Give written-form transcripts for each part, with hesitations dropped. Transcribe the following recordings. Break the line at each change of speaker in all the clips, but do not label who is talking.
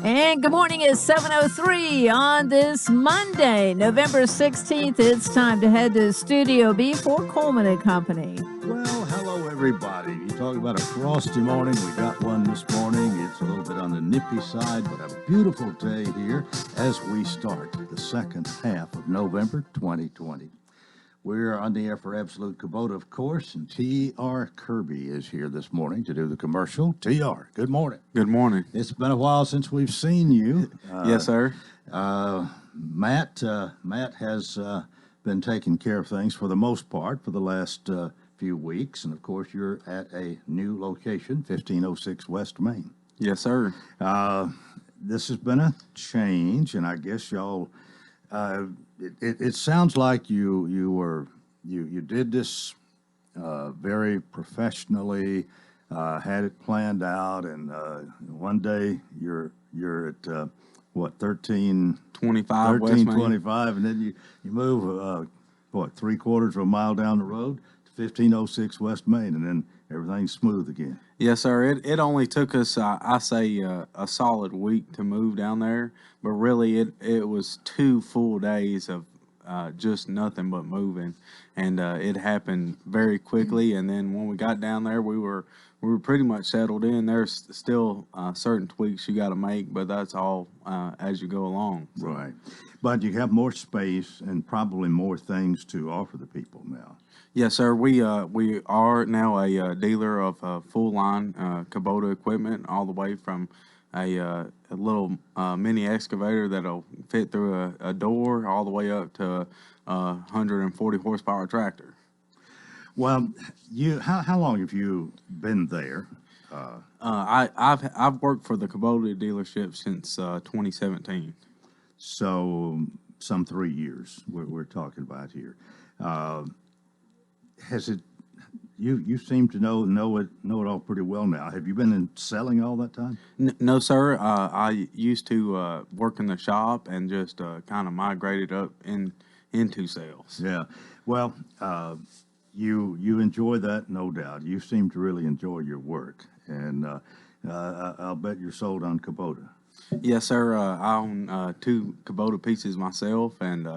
And good morning is 7:03 on this Monday, November 16th. It's time to head to Studio B for Coleman and Company.
Well, hello, everybody. You talk about a frosty morning. We got one this morning. It's a little bit on the nippy side, but a beautiful day here as we start the second half of November 2020. We're on the air for Absolute Kubota, of course, and T.R. Kirby is here this morning to do the commercial. T.R., good morning.
Good morning.
It's been a while since we've seen you.
Yes, sir.
Matt has been taking care of things for the most part for the last few weeks, and of course you're at a new location, 1506 West Main.
Yes, sir.
This has been a change, and I guess y'all. It sounds like you did this very professionally, had it planned out, and one day you're at what
1325 West Main.
25, and then you move what 3/4 of a mile down the road to 1506 West Main, and then everything's smooth again.
Yes, sir. It only took us, I say, a solid week to move down there, but really it was 2 full days of just nothing but moving, and it happened very quickly. And then when we got down there, we were pretty much settled in. There's still certain tweaks you got to make, but that's all as you go along. So.
Right, but you have more space and probably more things to offer the people now.
Yes, sir. We are now a dealer of full line Kubota equipment, all the way from a little mini excavator that'll fit through a door, all the way up to a 140 horsepower tractor.
Well, how long have you been there?
I've worked for the Kubota dealership since 2017.
So some 3 years we're talking about here. Has it? You seem to know it all pretty well now. Have you been selling all that time?
No, sir. I used to work in the shop and just kind of migrated up into sales.
Yeah. Well, you enjoy that, no doubt. You seem to really enjoy your work, and I'll bet you're sold on Kubota.
Yes, sir. I own 2 Kubota pieces myself, and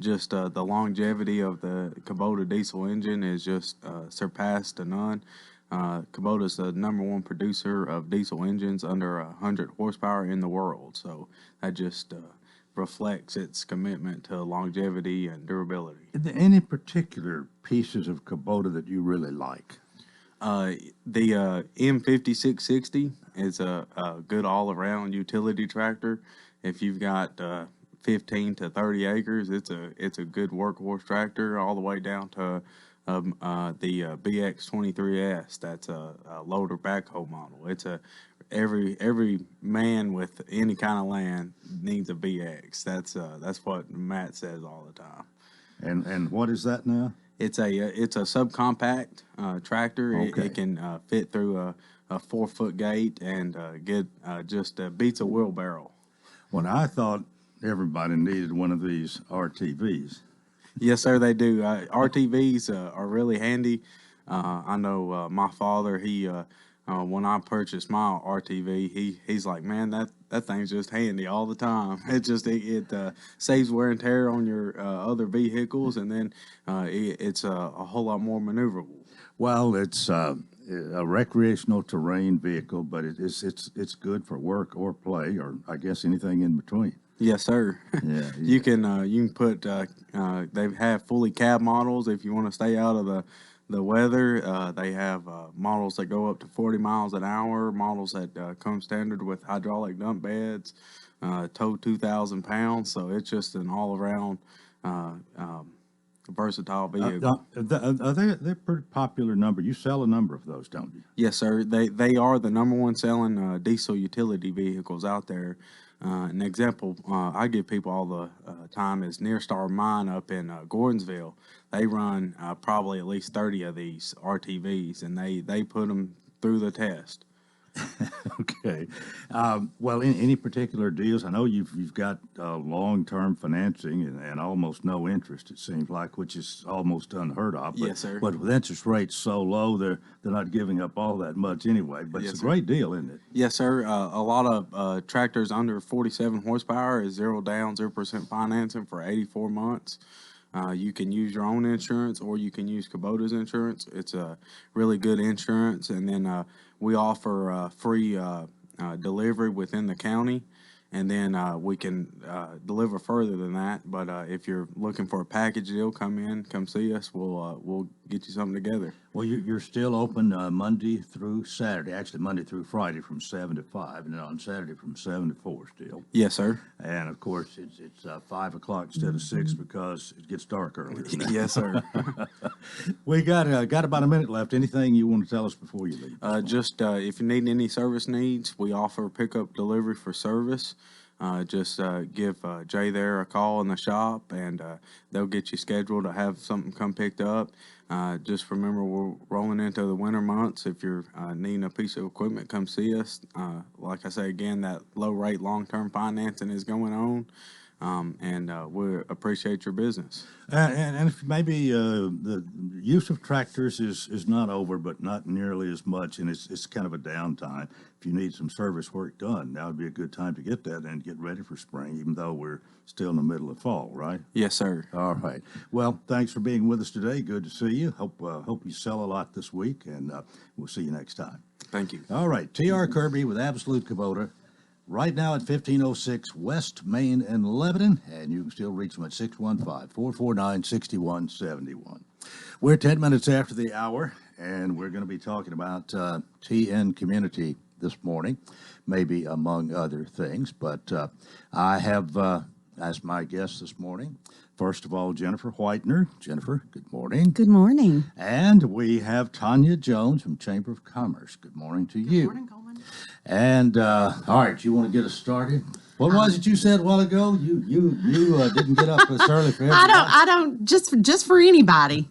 just the longevity of the Kubota diesel engine is just surpassed to none. Kubota is the #1 producer of diesel engines under 100 horsepower in the world, so that just reflects its commitment to longevity and durability.
Are there any particular pieces of Kubota that you really like?
The M5660 is a good all-around utility tractor. If you've got 15 to 30 acres, it's a good workhorse tractor, all the way down to the BX23S. That's a loader backhoe model. It's every man with any kind of land needs a BX. That's what Matt says all the time.
And what is that now?
It's a subcompact tractor.
Okay.
It can fit through a 4-foot gate and get just beats a wheelbarrow.
Well, I thought everybody needed one of these RTVs.
Yes, sir, they do. RTVs are really handy. I know my father. He when I purchased my RTV, he's like, man, that thing's just handy all the time. It saves wear and tear on your other vehicles, and then it's a whole lot more maneuverable.
Well, it's a recreational terrain vehicle, but it's good for work or play, or I guess anything in between.
Yes, sir.
Yeah,
You can put they have fully cab models if you want to stay out of the weather. They have models that go up to 40 miles an hour, models that come standard with hydraulic dump beds, tow 2,000 pounds. So it's just an all-around versatile vehicle.
They're a pretty popular number. You sell a number of those, don't you?
Yes, sir. They are the #1 selling diesel utility vehicles out there. An example I give people all the time is Near Star Mine up in Gordonsville. They run probably at least 30 of these RTVs, and they put them through the test.
Okay. Okay. Well, any particular deals? I know you've got long-term financing and almost no interest, it seems like, which is almost unheard of. But,
Yes, sir.
But with interest rates so low, they're not giving up all that much anyway. But
Yes,
it's a
sir.
great deal, isn't it?
Yes, sir. A lot of tractors under 47 horsepower is 0 down, 0% financing for 84 months. You can use your own insurance or you can use Kubota's insurance. It's a really good insurance. And then we offer free delivery within the county. And then we can deliver further than that. But if you're looking for a package deal, come see us. We'll get you something together.
Well, you're still open Monday through Saturday, actually Monday through Friday from 7 to 5, and then on Saturday from 7 to 4 still.
Yes, sir.
And of course, it's 5 o'clock instead of 6 because it gets dark earlier.
Yes, sir.
We got about a minute left. Anything you want to tell us before you leave?
Just if you need any service needs, we offer pickup delivery for service. Just give Jay there a call in the shop, and they'll get you scheduled to have something come picked up. Just remember, we're rolling into the winter months. If you're needing a piece of equipment, come see us. Like I say again, that low rate long-term financing is going on. And we appreciate your business.
And if maybe the use of tractors is not over, but not nearly as much, and it's kind of a downtime. If you need some service work done, now would be a good time to get that and get ready for spring, even though we're still in the middle of fall, right?
Yes, sir.
All right. Well, thanks for being with us today. Good to see you. Hope you sell a lot this week, and we'll see you next time.
Thank you.
All right. T.R. Kirby with Absolute Kubota. Right now at 1506 West Main in Lebanon, and you can still reach them at 615-449-6171. We're 10 minutes after the hour, and we're going to be talking about TN Community this morning, maybe among other things. But I have, as my guest this morning, first of all, Jennifer Whitener. Jennifer, good morning.
Good morning.
And we have Tanya Jones from Chamber of Commerce. Good morning to you.
Good morning, Coleman.
And all right, you want to get us started? What was it you said a while ago? You didn't get up this early for everybody.
I don't just for anybody.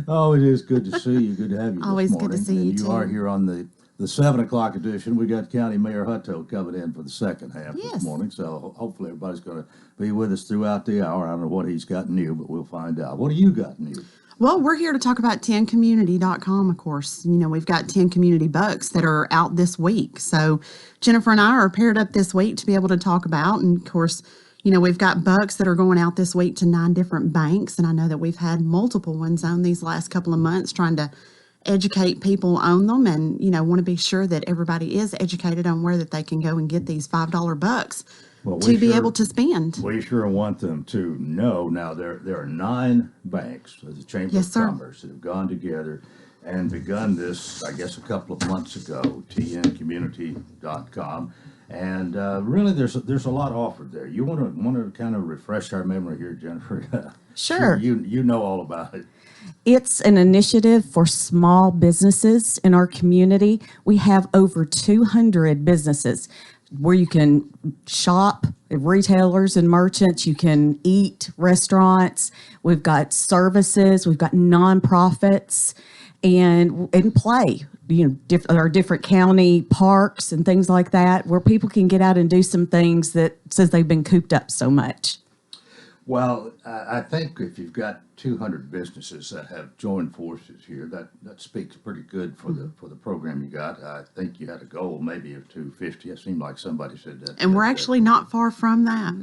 Oh, it is good to see you. Good to have you.
Always
this
good to
morning.
see you,
And you
too.
are here on the 7 o'clock edition. We got County Mayor Hutto coming in for the second half this
Yes.
morning. So hopefully everybody's going to be with us throughout the hour. I don't know what he's got new, but we'll find out. What do you got new?
Well, we're here to talk about 10community.com, of course. You know, we've got 10 community books that are out this week. So Jennifer and I are paired up this week to be able to talk about. And, of course, you know, we've got books that are going out this week to 9 different banks. And I know that we've had multiple ones on these last couple of months trying to educate people on them and, you know, want to be sure that everybody is educated on where that they can go and get these $5 bucks
Well,
to be able to spend.
We sure want them to know. Now, there are 9 banks, the Chamber
Yes,
of
sir.
Commerce, that have gone together and begun this, I guess, a couple of months ago, tncommunity.com. And really, there's a lot offered there. You want to kind of refresh our memory here, Jennifer?
Sure.
You know all about it.
It's an initiative for small businesses in our community. We have over 200 businesses where you can shop, retailers and merchants. You can eat, restaurants. We've got services. We've got nonprofits and play. You know, there are different county parks and things like that where people can get out and do some things that since they've been cooped up so much.
Well, I think if you've got 200 businesses that have joined forces here, that speaks pretty good for the program you got. I think you had a goal maybe of 250. It seemed like somebody said that.
And we're actually not far from that.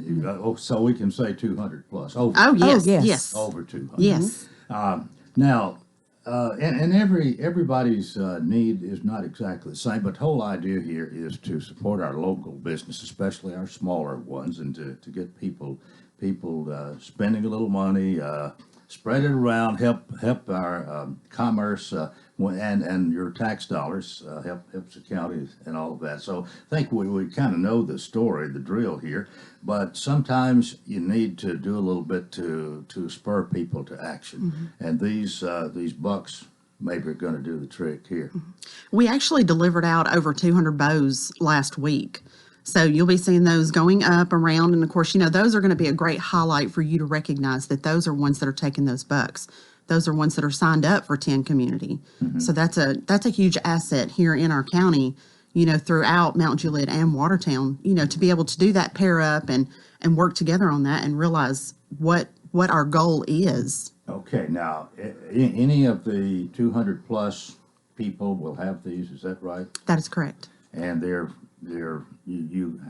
So we can say 200 plus. Over,
Oh, yes,
yes.
yes.
over 200.
Yes.
Now, and everybody's need is not exactly the same, but the whole idea here is to support our local business, especially our smaller ones, and to get people spending a little money, spread it around, help our commerce, and your tax dollars helps the county and all of that. So I think we kind of know the story, the drill here, but sometimes you need to do a little bit to spur people to action, and these bucks maybe are going to do the trick here.
We actually delivered out over 200 bows last week. So you'll be seeing those going up around. And of course, you know, those are going to be a great highlight for you to recognize that those are ones that are taking those bucks. Those are ones that are signed up for 10 Community. So that's a huge asset here in our county,
throughout Mount Juliet and Watertown, to be able to do that, pair up and work together on that and realize what our goal is.
Okay, now, any of the 200 plus people will have these, is that right?
That is correct.
And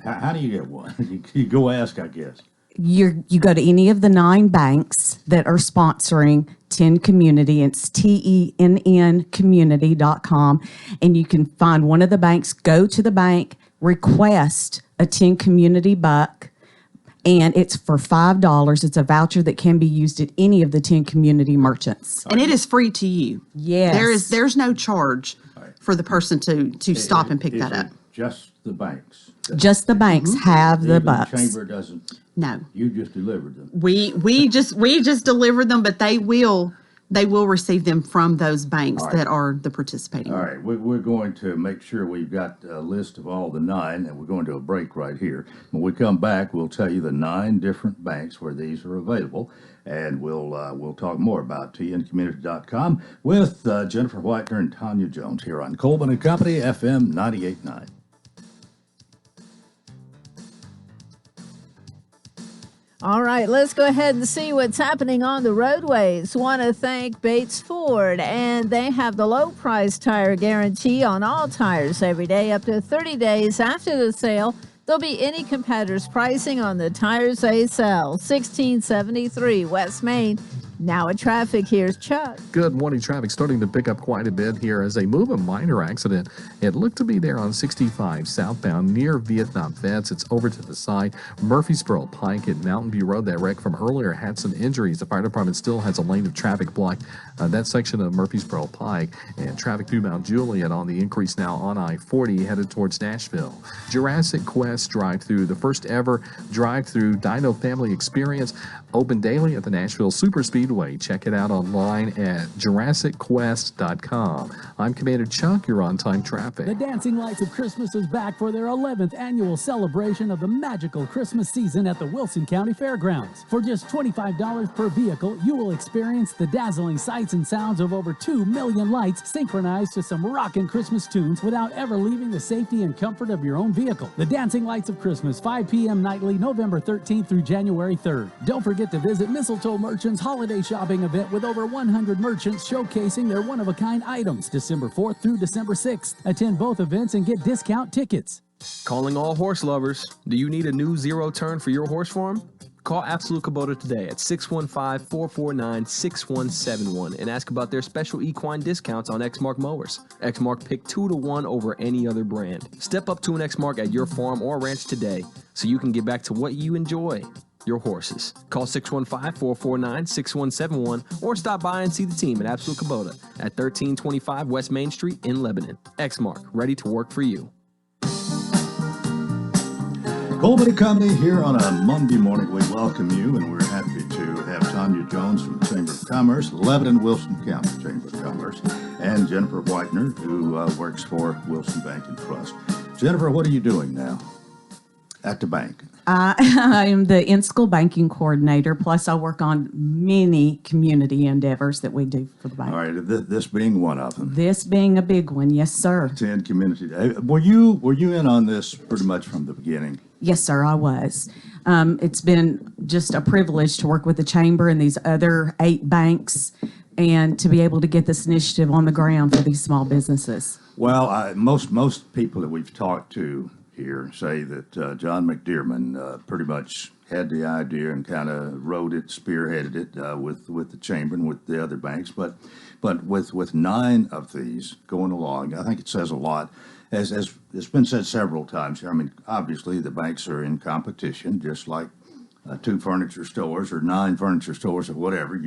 how do you get one? You go ask, I guess.
You go to any of the 9 banks that are sponsoring 10 Community. It's TENN community.com. And you can find one of the banks, go to the bank, request a 10 Community buck, and it's for $5. It's a voucher that can be used at any of the 10 Community merchants.
And it is free to you.
Yes.
There's no charge for the person to stop and pick that up.
Just the banks?
Just the banks have the bucks.
The chamber doesn't?
No.
You just delivered them?
We just delivered them, but they will receive them from those banks that are the participating.
All right, we're going to make sure we've got a list of all the 9, and we're going to a break right here. When we come back, we'll tell you the 9 different banks where these are available, and we'll talk more about tncommunity.com with Jennifer Whitener and Tanya Jones here on Coleman and Company, FM 98.9.
All right, let's go ahead and see what's happening on the roadways. Want to thank Bates Ford, and they have the low price tire guarantee on all tires every day up to 30 days after the sale. There'll be any competitor's pricing on the tires they sell. 1673 West Main. Now at traffic, here's Chuck.
Good morning. Traffic starting to pick up quite a bit here as they move a minor accident. It looked to be there on 65 southbound near Vietnam Vets. It's over to the side. Murfreesboro Pike at Mountain View Road. That wreck from earlier had some injuries. The fire department still has a lane of traffic blocked. That section of Murfreesboro Pike, and traffic through Mount Juliet on the increase now on I-40 headed towards Nashville. Jurassic Quest drive-through, the first ever drive-through Dino Family Experience, open daily at the Nashville Super Speedway. Check it out online at JurassicQuest.com. I'm Commander Chuck. You're on time traffic.
The Dancing Lights of Christmas is back for their 11th annual celebration of the magical Christmas season at the Wilson County Fairgrounds. For just $25 per vehicle, you will experience the dazzling sights and sounds of over 2 million lights synchronized to some rockin' Christmas tunes without ever leaving the safety and comfort of your own vehicle. The Dancing Lights of Christmas, 5 p.m. nightly, November 13th through January 3rd. Don't forget to visit Mistletoe Merchants Holiday Shopping event with over 100 merchants showcasing their one-of-a-kind items, December 4th through December 6th. Attend both events and get discount tickets.
Calling all horse lovers. Do you need a new zero turn for your horse farm? Call Absolute Kubota today at 615-449-6171 and ask about their special equine discounts on Exmark mowers. Exmark picked 2-to-1 over any other brand. Step up to an Exmark at your farm or ranch today so you can get back to what you enjoy, your horses. Call 615-449-6171 or stop by and see the team at Absolute Kubota at 1325 West Main Street in Lebanon. Exmark, ready to work for you.
Coleman and Company here on a Monday morning. We welcome you, and we're happy to have Tanya Jones from the Chamber of Commerce, Lebanon Wilson County Chamber of Commerce, and Jennifer Whitener, who works for Wilson Bank and Trust. Jennifer, what are you doing now at the bank?
I am the in-school banking coordinator, plus I work on many community endeavors that we do for the bank.
All right, this being one of them.
This being a big one, yes, sir.
10 Community Day. Were you in on this pretty much from the beginning?
Yes, sir, I was. It's been just a privilege to work with the Chamber and these other 8 banks and to be able to get this initiative on the ground for these small businesses.
Well, most people that we've talked to here say that John McDearman pretty much had the idea and kind of wrote it, spearheaded it with the Chamber and with the other banks. But with 9 of these going along, I think it says a lot. As it's been said several times, I mean, obviously the banks are in competition, just like 2 furniture stores or 9 furniture stores or whatever.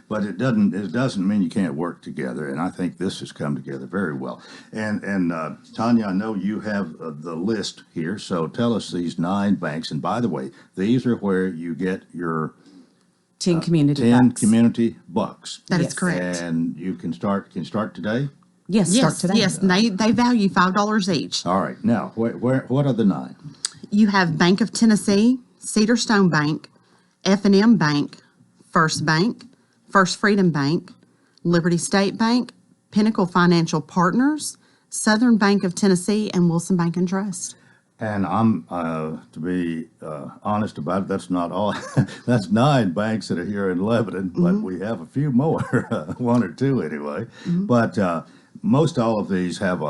But it doesn't mean you can't work together. And I think this has come together very well. And Tanya, I know you have the list here. So tell us these 9 banks. And by the way, these are where you get your
10 community
10
bucks.
Community bucks.
That is correct.
And you can start today.
Yes, start today.
Yes, they value $5 each.
All right. Now, what are the 9?
You have Bank of Tennessee, Cedar Stone Bank, F&M Bank, First Bank, First Freedom Bank, Liberty State Bank, Pinnacle Financial Partners, Southern Bank of Tennessee, and Wilson Bank and Trust.
And I'm, to be honest about it, that's not all. That's 9 banks that are here in Lebanon, but we have a few more, 1 or 2 anyway. But most all of these have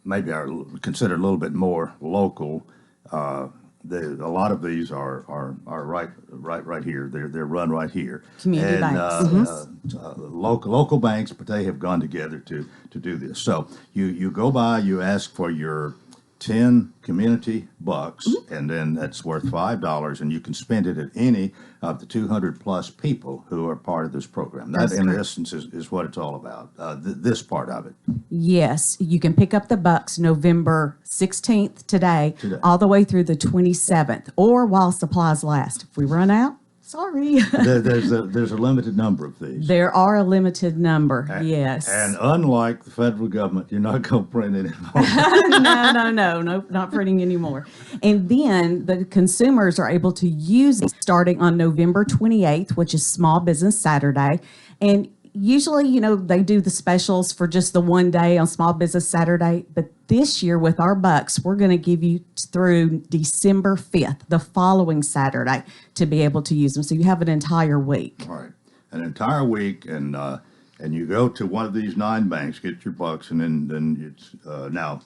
maybe are considered a little bit more local. A lot of these are right here. They're run right here.
Community banks.
Local banks, but they have gone together to do this. So you go by, you ask for your 10 community bucks, and then that's worth $5, and you can spend it at any of the 200 plus people who are part of this program. That, in essence, is what it's all about, this part of it.
Yes, you can pick up the bucks November 16th today, all the way through the 27th, or while supplies last. If we run out, sorry.
There's a limited number of these.
There are a limited number, yes.
And unlike the federal government, you're not going to print it anymore.
No, not printing anymore. And then the consumers are able to use it starting on November 28th, which is Small Business Saturday. And usually, they do the specials for just the one day on Small Business Saturday. But this year with our bucks, we're going to give you through December 5th, the following Saturday, to be able to use them. So you have an entire week.
All right, an entire week, and you go to one of these 9 banks, get your bucks, and then it's now.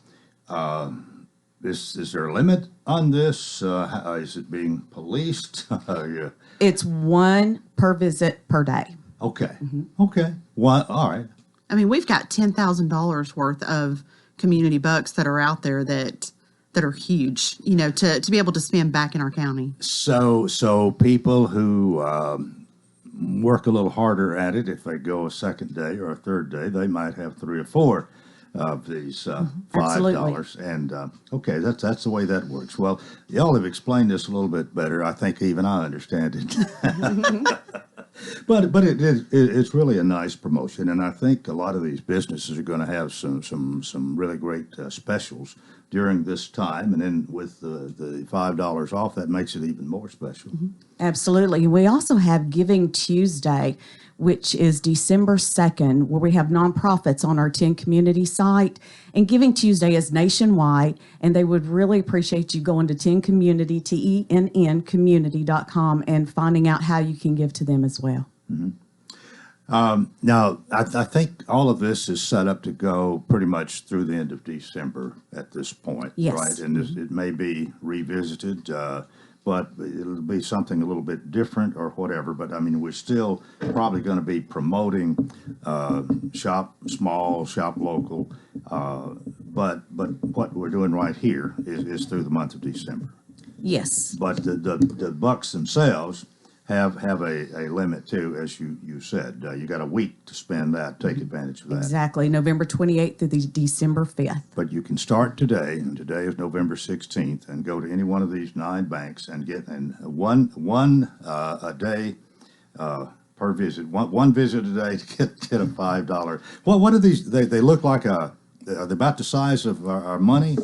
Is there a limit on this? Is it being policed? Yeah.
It's 1 per visit per day.
Okay. Okay. All right.
I mean, we've got $10,000 worth of community bucks that are out there that are huge, to be able to spend back in our county.
So people who work a little harder at it, if they go a second day or a third day, they might have 3 or 4 of these $5. And okay, that's the way that works. Well, y'all have explained this a little bit better. I think even I understand it. But it's really a nice promotion, and I think a lot of these businesses are going to have some really great specials during this time, and then with the $5 off, that makes it even more special.
Absolutely. We also have Giving Tuesday, which is December 2nd, where we have nonprofits on our 10 community site. And Giving Tuesday is nationwide, and they would really appreciate you going to 10 Community, TENN community.com, and finding out how you can give to them as well.
Now, I think all of this is set up to go pretty much through the end of December at this point,
Yes.
right? And it may be revisited, but it'll be something a little bit different or whatever. But I mean, we're still probably going to be promoting shop small, shop local. But what we're doing right here is through the month of December.
Yes.
But the bucks themselves have a limit too, as you said. You got a week to spend that, take advantage of that.
Exactly, November 28th through the December 5th.
But you can start today, and today is November 16th, and go to any one of these 9 banks and get one a day per visit. One visit a day to get a $5. Well, what are these? They look like are they about the size of our money?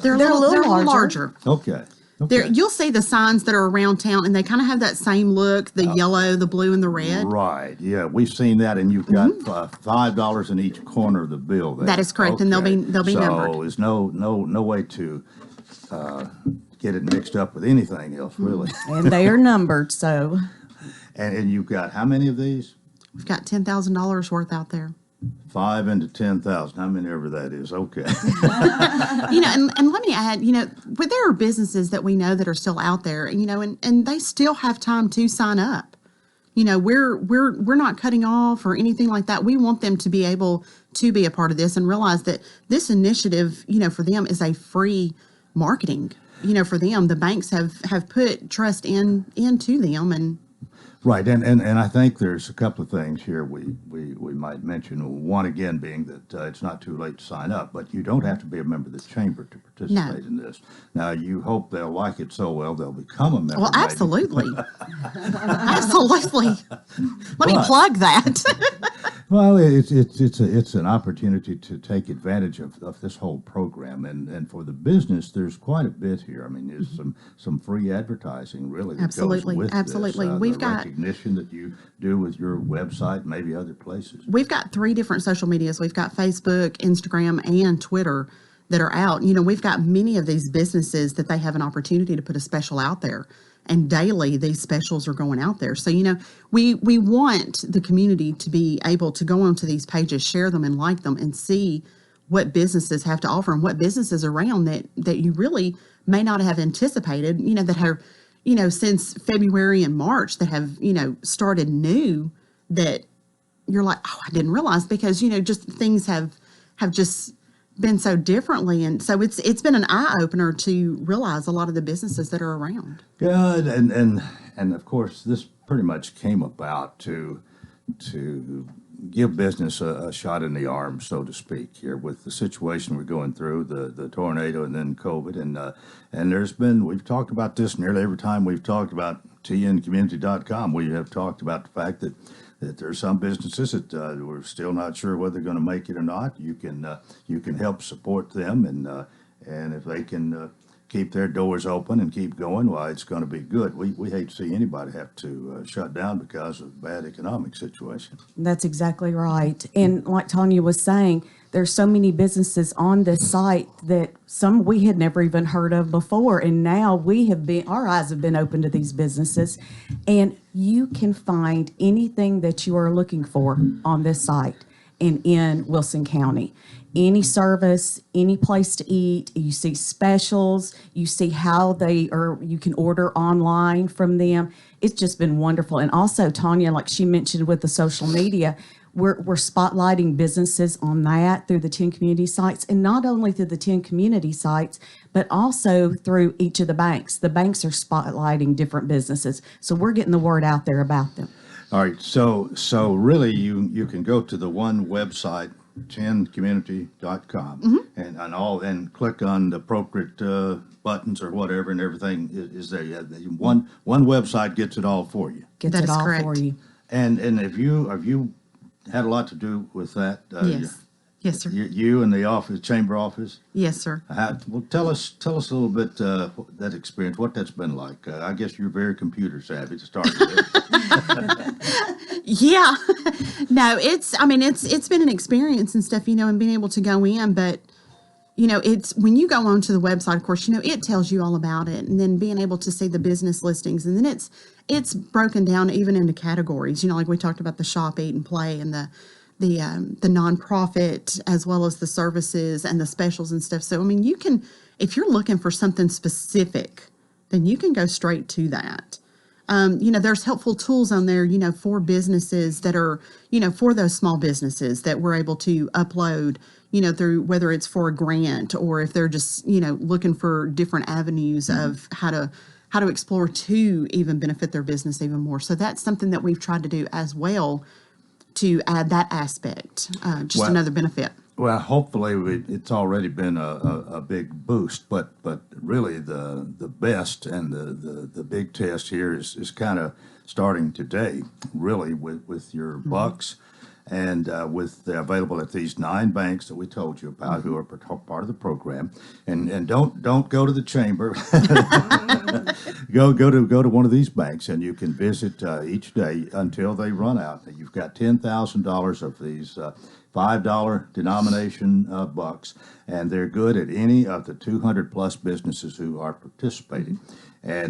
They're a little larger.
Okay.
You'll see the signs that are around town, and they kind of have that same look, the yellow, the blue, and the red.
Right, yeah, we've seen that, and you've got $5 in each corner of the bill there.
That is correct, and they'll be numbered.
So there's no way to get it mixed up with anything else, really.
And they are numbered, so.
And you've got how many of these?
We've got $10,000 worth out there.
5 into 10,000, how many ever that is, okay.
And let me add, but there are businesses that we know that are still out there, and they still have time to sign up. We're not cutting off or anything like that. We want them to be able to be a part of this and realize that this initiative, for them is a free marketing. For them, the banks have put trust into them, and
right, and I think there's a couple of things here we might mention. One, again, being that it's not too late to sign up, but you don't have to be a member of the chamber to participate in this. Now, you hope they'll like it so well they'll become a member.
Well, absolutely. Absolutely. Let me plug that.
Well, it's an opportunity to take advantage of this whole program, and for the business, there's quite a bit here. I mean, there's some free advertising really that
Absolutely,
goes with
absolutely.
this.
We've
the
got
recognition that you do with your website, maybe other places?
We've got 3 different social medias. We've got Facebook, Instagram, and Twitter that are out. We've got many of these businesses that they have an opportunity to put a special out there. And daily, these specials are going out there. So, we want the community to be able to go onto these pages, share them and like them, and see what businesses have to offer and what businesses around that you really may not have anticipated, that have, since February and March that have, started new that you're like, oh, I didn't realize, because, just things have just been so differently. And so it's been an eye opener to realize a lot of the businesses that are around.
Good. And of course, this pretty much came about to give business a shot in the arm, so to speak, here with the situation we're going through, the tornado and then COVID. And we've talked about this nearly every time we've talked about tncommunity.com. We have talked about the fact that there are some businesses that we're still not sure whether they're going to make it or not. You can help support them, and if they can keep their doors open and keep going, why, it's going to be good. We hate to see anybody have to shut down because of bad economic situation.
That's exactly right. And like Tanya was saying, there's so many businesses on this site that some we had never even heard of before. And now our eyes have been open to these businesses, and you can find anything that you are looking for on this site and in Wilson County. Any service, any place to eat, you see specials, you see how you can order online from them. It's just been wonderful. And also, Tanya, like she mentioned with the social media, we're spotlighting businesses on that through the 10 community sites, and not only through the 10 community sites, but also through each of the banks. The banks are spotlighting different businesses. So we're getting the word out there about them.
All right. So really you can go to the one website, 10community.com, and click on the appropriate buttons or whatever, and everything is there. One website gets it all for you.
Gets it all
correct.
for you.
And have you had a lot to do with that?
Yes, sir.
You and the chamber office.
Yes, sir.
Well, tell us a little bit that experience, what that's been like. I guess you're very computer savvy to start with.
Yeah. No, it's been an experience and stuff, and being able to go in, but it's when you go onto the website, of course, it tells you all about it, and then being able to see the business listings, and then it's broken down even into categories, like we talked about the shop, eat and play, and the nonprofit, as well as the services and the specials and stuff. So, you can, if you're looking for something specific, then you can go straight to that. There's helpful tools on there, for businesses that are, for those small businesses that we're able to upload, through whether it's for a grant or if they're just, looking for different avenues of how to explore to even benefit their business even more. So that's something that we've tried to do as well, to add that aspect, another benefit.
Well, hopefully it's already been a big boost, but really the best and the big test here is kind of starting today, really, with your bucks, and with the available at these 9 banks that we told you about, who are part of the program. And don't go to the chamber. go to one of these banks, and you can visit each day until they run out. You've got $10,000 of these $5 denomination bucks, and they're good at any of the 200 plus businesses who are participating.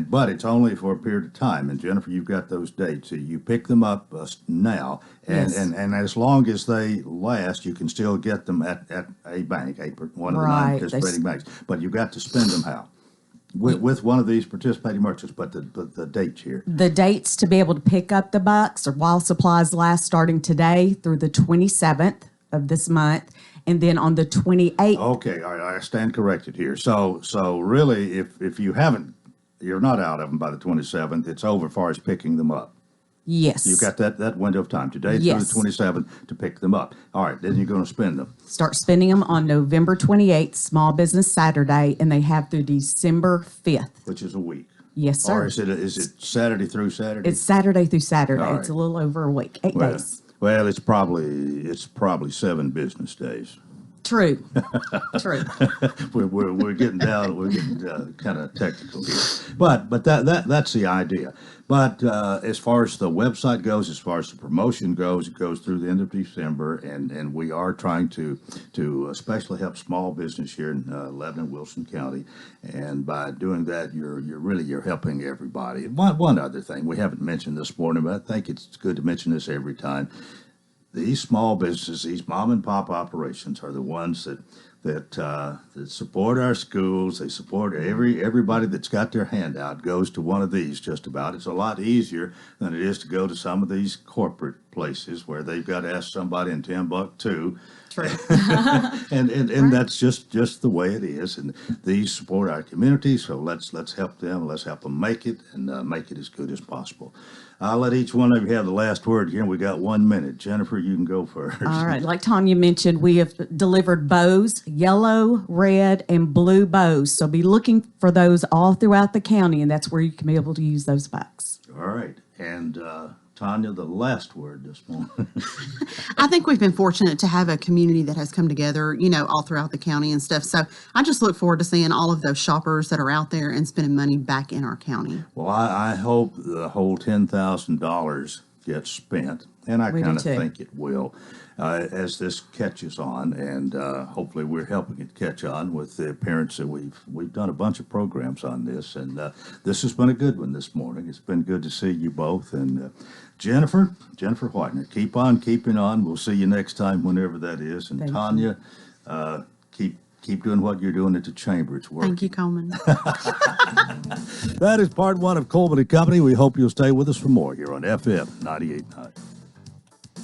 But it's only for a period of time. And Jennifer, you've got those dates. So you pick them up now, and as long as they last, you can still get them at a bank, one of the 9 participating banks. But you've got to spend them how? With one of these participating merchants, but the dates here.
The dates to be able to pick up the bucks are while supplies last, starting today through the 27th of this month, and then on the 28th.
Okay, all right, I stand corrected here. So really, if you're not out of them by the 27th, it's over as far as picking them up.
Yes.
You've got that window of time, today through the 27th, to pick them up. All right, then you're going to spend them.
Start spending them on November 28th, Small Business Saturday, and they have through December 5th.
Which is a week.
Yes, sir.
Or is it Saturday through Saturday?
It's Saturday through Saturday.
All right.
It's a little over a week, 8 days.
Well, it's probably 7 business days.
True. True.
we're getting down. We're getting kind of technical here, but that's the idea. But as far as the website goes, as far as the promotion goes, it goes through the end of December, and we are trying to especially help small business here in Lebanon, Wilson County, and by doing that, you're helping everybody. And one other thing we haven't mentioned this morning, but I think it's good to mention this every time. These small businesses, these mom and pop operations, are the ones that support our schools. They support everybody that's got their hand out goes to one of these just about. It's a lot easier than it is to go to some of these corporate places where they've got to ask somebody in Timbuktu.
True.
and that's just the way it is. And these support our community, so let's help them. Let's help them make it and make it as good as possible. I'll let each one of you have the last word here. We got 1 minute. Jennifer, you can go first.
All right. Like Tanya mentioned, we have delivered bows, yellow, red, and blue bows. So be looking for those all throughout the county, and that's where you can be able to use those bucks.
All right. And Tanya, the last word this morning.
I think we've been fortunate to have a community that has come together, all throughout the county and stuff. So I just look forward to seeing all of those shoppers that are out there and spending money back in our county.
Well, I hope the whole $10,000 gets spent, and I kind of think it will. As this catches on, and hopefully we're helping it catch on with the parents that we've done a bunch of programs on this, and this has been a good one this morning. It's been good to see you both, and Jennifer Whitener, keep on keeping on. We'll see you next time, whenever that is, and Tanya, keep doing what you're doing at the chamber. It's working.
Thank you, Coleman.
That is part one of Coleman and Company. We hope you'll stay with us for more here on FM 98.9.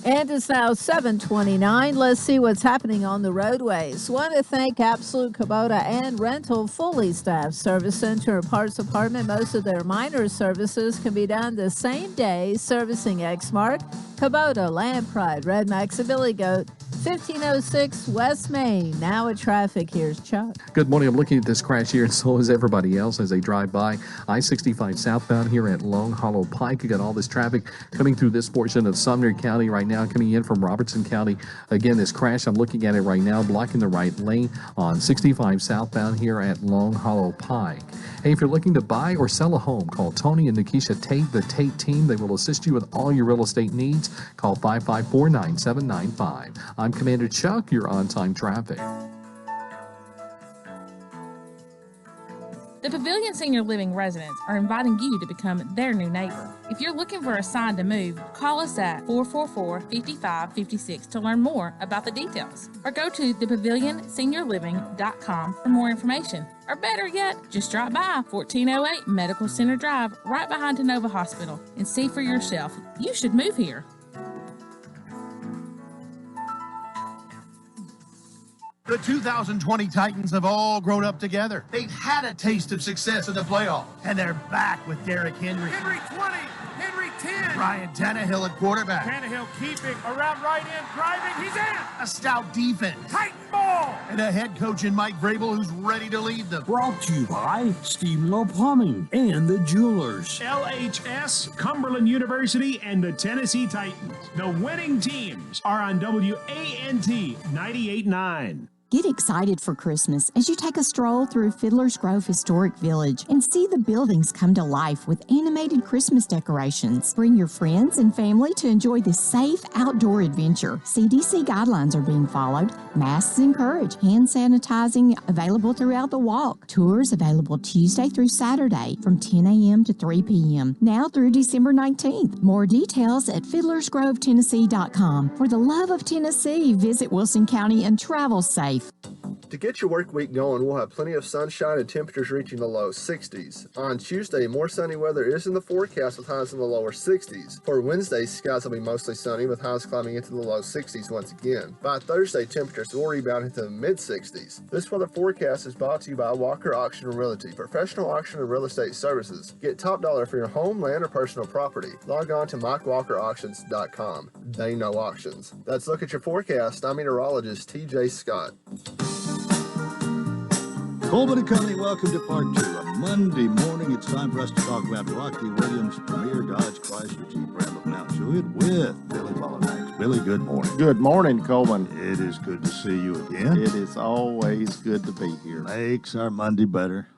And it's now 7:29. Let's see what's happening on the roadways. Want to thank Absolute Kubota and Rental, fully staffed service center and parts department. Most of their minor services can be done the same day, servicing Exmark, Kubota, Land Pride, Red Max, and Billy Goat. 1506 West Main. Now at traffic, here's Chuck.
Good morning. I'm looking at this crash here, and so is everybody else as they drive by I-65 southbound here at Long Hollow Pike. You got all this traffic coming through this portion of Sumner County right now, coming in from Robertson County. Again, this crash, I'm looking at it right now, blocking the right lane on 65 southbound here at Long Hollow Pike. Hey, if you're looking to buy or sell a home, call Tony and Nikisha Tate, the Tate team. They will assist you with all your real estate needs. Call 554-9795. I'm Commander Chuck, your on-time traffic.
The Pavilion Senior Living residents are inviting you to become their new neighbor. If you're looking for a sign to move, call us at 444-5556 to learn more about the details. Or go to thepavilionseniorliving.com for more information. Or better yet, just drop by 1408 Medical Center Drive, right behind Tenova Hospital, and see for yourself. You should move here.
The 2020 Titans have all grown up together. They've had a taste of success in the playoffs, and they're back with Derrick Henry.
Henry 20, Henry 10.
Ryan Tannehill at quarterback.
Tannehill keeping, around right in, driving, he's in.
A stout defense.
Titan ball.
And a head coach in Mike Vrabel who's ready to lead them.
Brought to you by Steamlow Plumbing and the Jewelers.
LHS, Cumberland University, and the Tennessee Titans. The winning teams are on WANT 98.9.
Get excited for Christmas as you take a stroll through Fiddler's Grove Historic Village and see the buildings come to life with animated Christmas decorations. Bring your friends and family to enjoy this safe outdoor adventure. CDC guidelines are being followed. Masks encouraged. Hand sanitizing available throughout the walk. Tours available Tuesday through Saturday from 10 a.m. to 3 p.m. Now through December 19th. More details at fiddlersgrovetennessee.com. For the love of Tennessee, visit Wilson County and travel safe.
To get your work week going, we'll have plenty of sunshine and temperatures reaching the low 60s. On Tuesday, more sunny weather is in the forecast with highs in the lower 60s. For Wednesday, skies will be mostly sunny with highs climbing into the low 60s once again. By Thursday, temperatures will rebound into the mid-60s. This weather forecast is brought to you by Walker Auction and Realty, professional auction and real estate services. Get top dollar for your home, land, or personal property. Log on to MikeWalkerAuctions.com. They know auctions. Let's look at your forecast. I'm meteorologist TJ Scott.
Coleman and Company, welcome to part two. A Monday morning, it's time for us to talk about Rocky Williams' Premier Dodge Chrysler Jeep Ram of Mount Juliet with Billy Ballinack. Billy, good morning.
Good morning, Coleman.
It is good to see you again.
It is always good to be here.
Makes our Monday better.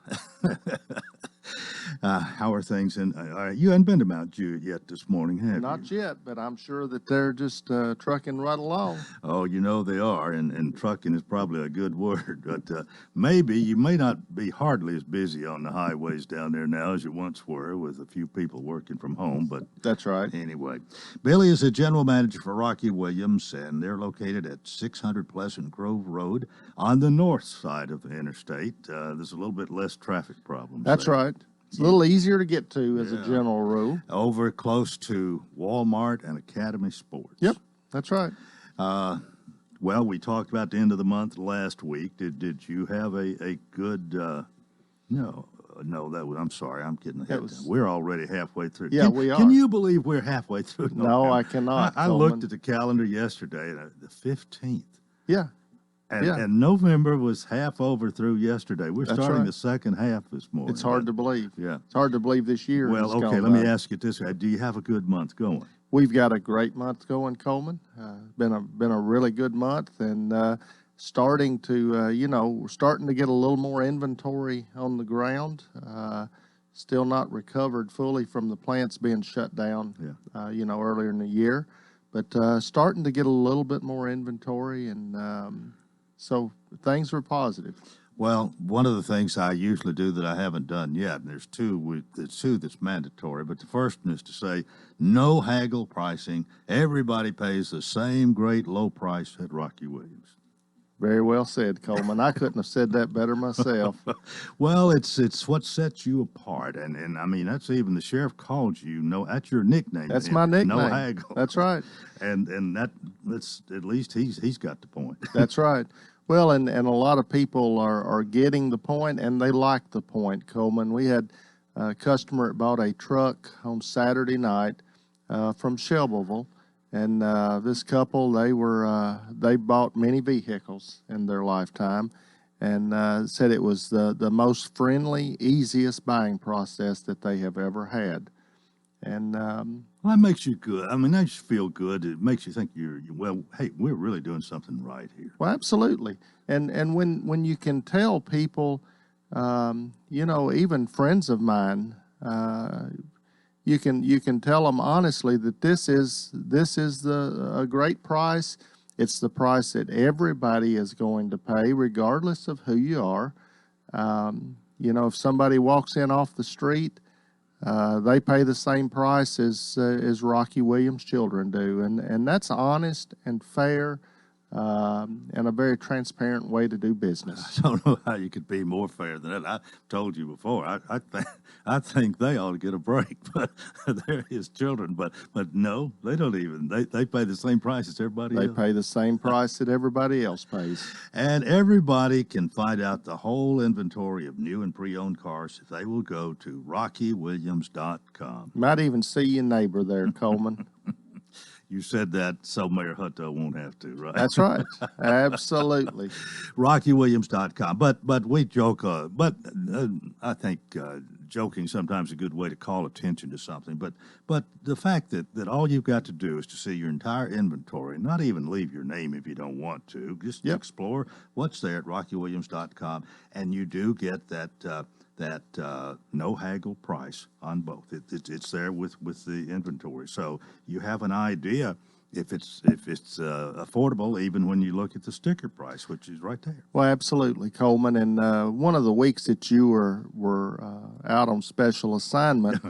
How are things? You hadn't been to Mount Jude yet this morning, have you?
Not yet, but I'm sure that they're just trucking right along.
Oh, you know they are, and trucking is probably a good word. But maybe you may not be hardly as busy on the highways down there now as you once were, with a few people working from home. But
that's right.
Anyway, Billy is a general manager for Rocky Williams, and they're located at 600 Pleasant Grove Road on the north side of the interstate. There's a little bit less traffic problems.
That's
there.
right. It's a little easier to get to as a general rule.
Over close to Walmart and Academy Sports.
Yep, that's right.
Well, we talked about the end of the month last week. Did you have a good? No, I'm sorry, I'm getting ahead. We're already halfway through.
Yeah, we are.
Can you believe we're halfway through November?
No, I cannot.
I looked at the calendar yesterday, the 15th.
Yeah.
And November was half over through yesterday. We're
That's
starting
right.
the second half this morning.
It's hard to believe.
Yeah.
It's hard to believe this year.
Well,
has
okay,
gone
let me
by.
ask you this way. Do you have a good month going?
We've got a great month going, Coleman. Been a really good month, and starting to we're starting to get a little more inventory on the ground. Still not recovered fully from the plants being shut down. Earlier in the year, but starting to get a little bit more inventory, and so things were positive.
Well, one of the things I usually do that I haven't done yet, and there's two that's mandatory, but the first one is to say no haggle pricing. Everybody pays the same great low price at Rocky Williams.
Very well said, Coleman. I couldn't have said that better myself.
Well, it's what sets you apart, and I mean that's even the sheriff called you. No, that's your nickname.
That's my nickname.
No haggle.
That's right.
And that's at least he's got the point.
That's right. Well, and a lot of people are getting the point, and they like the point, Coleman. We had a customer that bought a truck on Saturday night from Shelbyville, and this couple, they bought many vehicles in their lifetime, and said it was the most friendly, easiest buying process that they have ever had. And
well, that makes you good. I mean, that just feel good. It makes you think hey, we're really doing something right here.
Well, absolutely. And when you can tell people, even friends of mine, you can tell them honestly that this is a great price. It's the price that everybody is going to pay, regardless of who you are. If somebody walks in off the street, they pay the same price as Rocky Williams children do, and that's honest and fair, and a very transparent way to do business.
I don't know how you could be more fair than that. I told you before. I think they ought to get a break, but they're his children. But no, they don't even. They pay the same price as everybody else.
They pay the same price that everybody else pays.
And everybody can find out the whole inventory of new and pre-owned cars if they will go to RockyWilliams.com.
Might even see your neighbor there, Coleman.
You said that so Mayor Hutto won't have to, right?
That's right. Absolutely.
RockyWilliams.com. But we joke, I think joking sometimes a good way to call attention to something. But the fact that all you've got to do is to see your entire inventory, not even leave your name if you don't want to, just explore what's there at RockyWilliams.com, and you do get that no haggle price on both. It's there with the inventory, so you have an idea if it's affordable, even when you look at the sticker price, which is right there.
Well, absolutely, Coleman. And one of the weeks that you were out on special assignment,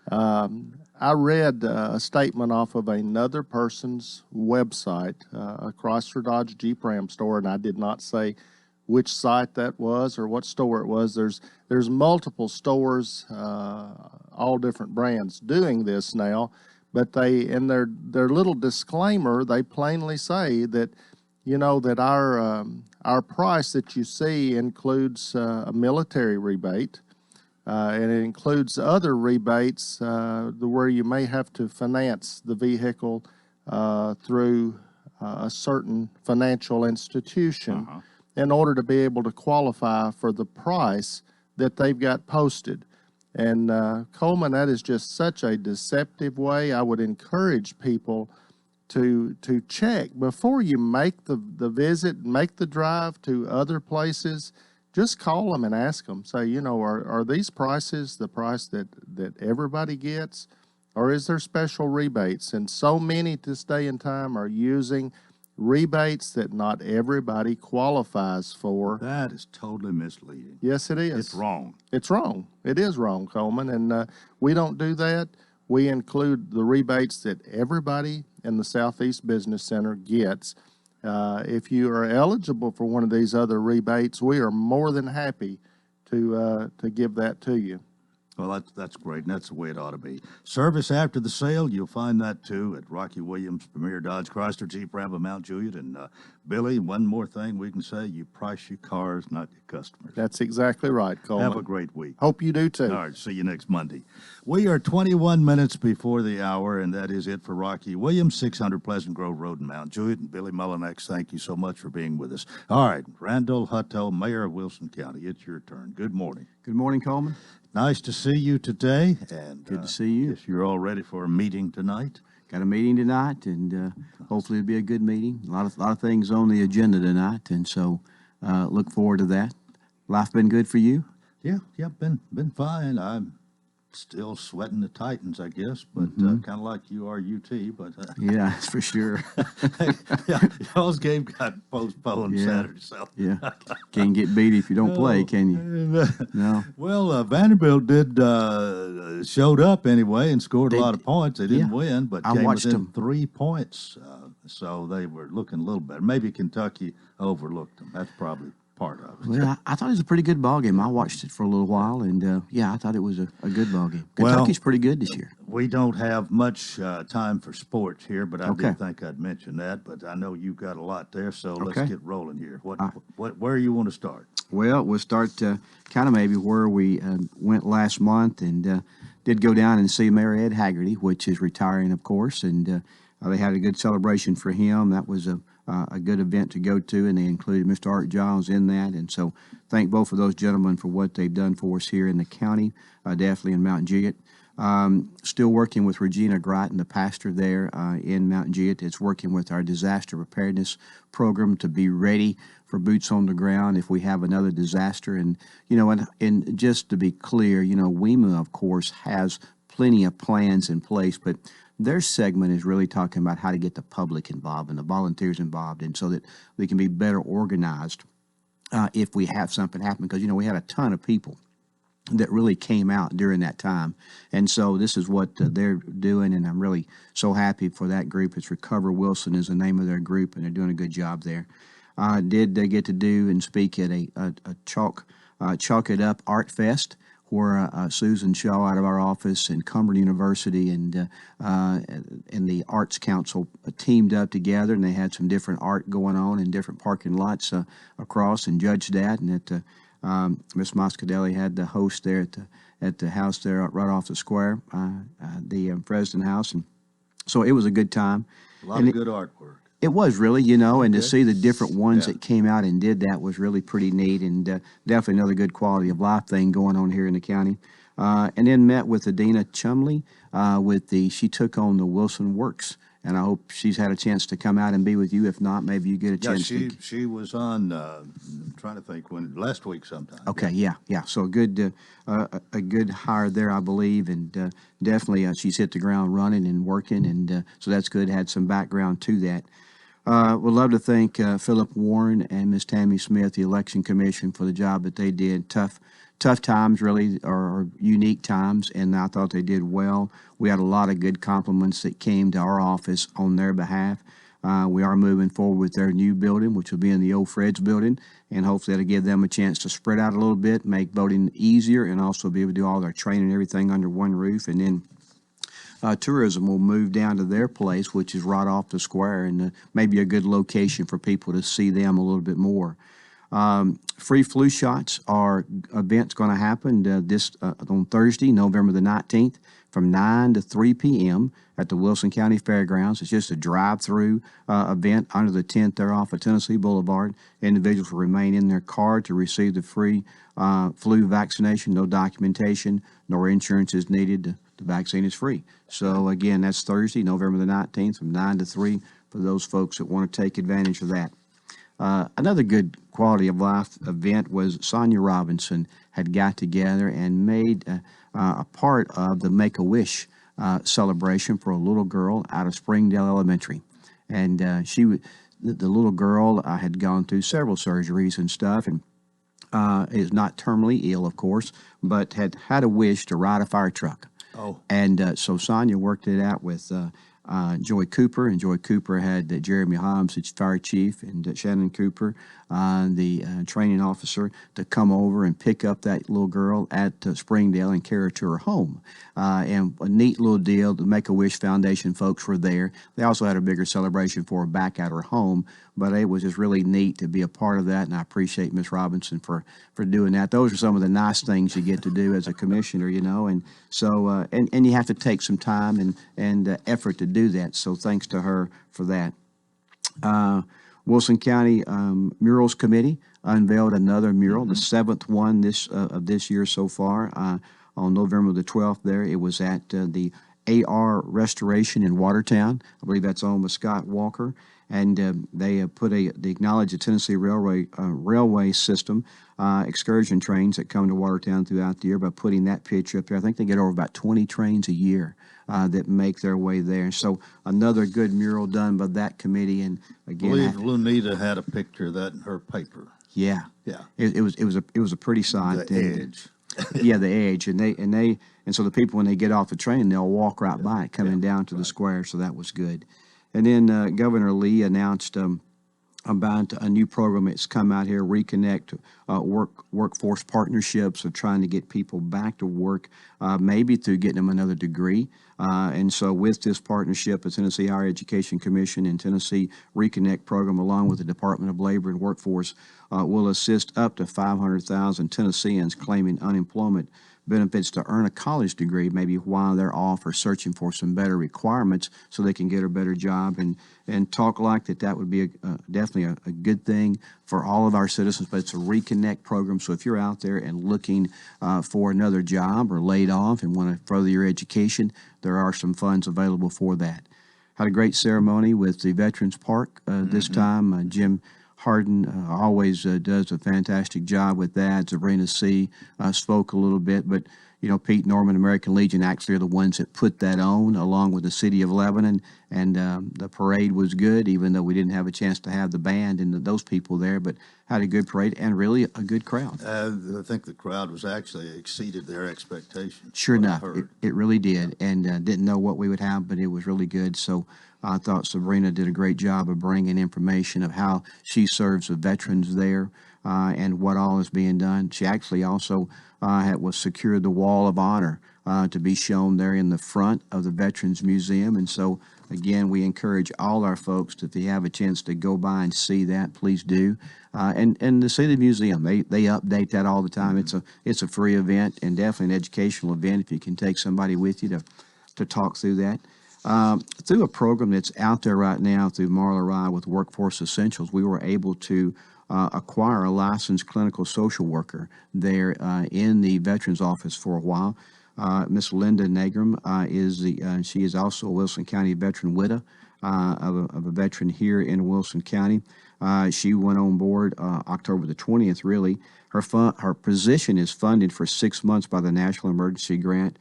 I read a statement off of another person's website, a Chrysler Dodge Jeep Ram store, and I did not say which site that was or what store it was. There's multiple stores, all different brands, doing this now, but they, in their little disclaimer, they plainly say that that our price that you see includes a military rebate, and it includes other rebates where you may have to finance the vehicle through a certain financial institution in order to be able to qualify for the price that they've got posted. And Coleman, that is just such a deceptive way. I would encourage people to check before you make the visit, make the drive to other places. Just call them and ask them. Say, you know, are these prices the price that everybody gets, or is there special rebates? And so many this day and time are using rebates that not everybody qualifies for.
That is totally misleading.
Yes, it is.
It's wrong.
It's wrong. It is wrong, Coleman, and we don't do that. We include the rebates that everybody in the Southeast Business Center gets. If you are eligible for one of these other rebates, we are more than happy to give that to you.
Well, that's great, and that's the way it ought to be. Service after the sale, you'll find that, too, at Rocky Williams, Premier Dodge, Chrysler, Jeep, Ram, and Mount Juliet. And, Billy, one more thing we can say, you price your cars, not your customers.
That's exactly right, Coleman.
Have a great week.
Hope you do, too.
All right, see you next Monday. We are 21 minutes before the hour, and that is it for Rocky Williams, 600 Pleasant Grove Road in Mount Juliet. And Billy Mullinex, thank you so much for being with us. All right, Randall Hutto, Mayor of Wilson County, it's your turn. Good morning.
Good morning, Coleman.
Nice to see you today, and
good to see you.
Guess you're all ready for a meeting tonight.
Got a meeting tonight, and hopefully it'll be a good meeting. A lot of things on the agenda tonight, and so look forward to that. Life been good for you?
Yeah, been fine. I'm still sweating the Titans, I guess, but kind of like you are UT. But
yeah, that's for sure.
Y'all's game got postponed Saturday, so
can't get beat if you don't play, can you? No.
Well, Vanderbilt did showed up anyway and scored a lot of points. They didn't win, but came within 3 points, so they were looking a little better. Maybe Kentucky overlooked them. That's probably part of it.
Well, I thought it was a pretty good ball game. I watched it for a little while, and I thought it was a good ball game. Kentucky's pretty good this year.
We don't have much time for sports here, but I did think I'd mention that. But I know you've got a lot there, so let's get rolling here. Where you want to start?
Well, we'll start kind of maybe where we went last month, and did go down and see Mayor Ed Haggerty, which is retiring, of course, and they had a good celebration for him. That was a good event to go to, and they included Mr. Art Giles in that. And so thank both of those gentlemen for what they've done for us here in the county, definitely in Mount Juliet. Still working with Regina Gratton, the pastor there in Mount Juliet. It's working with our disaster preparedness program to be ready for boots on the ground if we have another disaster. And, and just to be clear, WEMA, of course, has plenty of plans in place, but their segment is really talking about how to get the public involved and the volunteers involved, and so that we can be better organized if we have something happen. Because, we had a ton of people that really came out during that time. And so this is what they're doing, and I'm really so happy for that group. It's Recover Wilson is the name of their group, and they're doing a good job there. Did get to do and speak at a Chalk It Up Art Fest, where Susan Shaw out of our office and Cumberland University and the Arts Council teamed up together, and they had some different art going on in different parking lots across, and judged that. And Miss Moscadelli had the host there at the house there right off the square, the President House, and so it was a good time.
A lot of good artwork.
It was really, and to see the different ones that came out and did that was really pretty neat, and definitely another good quality of life thing going on here in the county. And then met with Adina Chumley she took on the Wilson Works, and I hope she's had a chance to come out and be with you. If not, maybe you get a chance.
She was on. Trying to think last week sometime.
Okay, yeah. So a good hire there, I believe, and definitely she's hit the ground running and working, and so that's good. Had some background to that. Would love to thank Philip Warren and Miss Tammy Smith, the Election Commission, for the job that they did. Tough times, really, or unique times, and I thought they did well. We had a lot of good compliments that came to our office on their behalf. We are moving forward with their new building, which will be in the old Fred's building, and hopefully that'll give them a chance to spread out a little bit, make voting easier, and also be able to do all their training and everything under one roof. And then tourism will move down to their place, which is right off the square, and maybe a good location for people to see them a little bit more. Free flu shots are events going to happen on Thursday, November the 19th, from 9 to 3 p.m. at the Wilson County Fairgrounds. It's just a drive-through event under the tent there off of Tennessee Boulevard. Individuals will remain in their car to receive the free flu vaccination. No documentation nor insurance is needed. The the vaccine is free. So again, that's Thursday, November the 19th from 9 to 3 for those folks that want to take advantage of that. Another good quality of life event was Sonia Robinson had got together and made a part of the Make-A-Wish celebration for a little girl out of Springdale Elementary. And the little girl had gone through several surgeries and stuff, and is not terminally ill, of course, but had had a wish to ride a fire truck.
Oh.
And so Sonia worked it out with Joy Cooper, and Joy Cooper had Jeremy Hobbs, its fire chief, and Shannon Cooper, the training officer, to come over and pick up that little girl at Springdale and carry her to her home. And a neat little deal. The Make-A-Wish Foundation folks were there. They also had a bigger celebration for her back at her home, but it was just really neat to be a part of that, and I appreciate Miss Robinson for doing that. Those are some of the nice things you get to do as a commissioner, and so and you have to take some time and effort to do that. So thanks to her for that. Wilson County Murals Committee unveiled another mural, the seventh one of this year so far. On November the 12th there, it was at the AR Restoration in Watertown. I believe that's owned by Scott Walker. And they acknowledge the Tennessee Railway System excursion trains that come to Watertown throughout the year by putting that picture up there. I think they get over about 20 trains a year that make their way there. So another good mural done by that committee. And again,
I believe Lunita had a picture of that in her paper.
Yeah,
yeah.
It was a pretty sight.
The edge.
Yeah, the edge, and so the people, when they get off the train, they'll walk right by it coming down to the square. So that was good. And then Governor Lee announced about a new program that's come out here, Reconnect Workforce Partnerships, of trying to get people back to work, maybe through getting them another degree. And so with this partnership, the Tennessee Higher Education Commission and Tennessee Reconnect program, along with the Department of Labor and Workforce, will assist up to 500,000 Tennesseans claiming unemployment benefits to earn a college degree, maybe while they're off or searching for some better requirements so they can get a better job, and talk like that would be definitely a good thing for all of our citizens. But it's a Reconnect program, so if you're out there and looking for another job or laid off and want to further your education, there are some funds available for that. Had a great ceremony with the Veterans Park this time. Jim Harden always does a fantastic job with that. Sabrina C. Spoke a little bit, but Pete Norman, American Legion, actually are the ones that put that on, along with the City of Lebanon, and the parade was good, even though we didn't have a chance to have the band and those people there, but had a good parade and really a good crowd.
I think the crowd was actually exceeded their expectations.
Sure enough, it really did, and didn't know what we would have, but it was really good. So I thought Sabrina did a great job of bringing information of how she serves the veterans there and what all is being done. She actually also was secured the Wall of Honor to be shown there in the front of the Veterans Museum. And so, again, we encourage all our folks, if you have a chance to go by and see that, please do. And to see the museum, they update that all the time. It's a free event and definitely an educational event if you can take somebody with you to talk through that. Through a program that's out there right now through Marla Rye with Workforce Essentials, we were able to acquire a licensed clinical social worker there in the Veterans Office for a while. Miss Linda Nagrum she is also a Wilson County veteran widow of a veteran here in Wilson County. She went on board October the 20th, really. Her position is funded for 6 months by the National Emergency Grant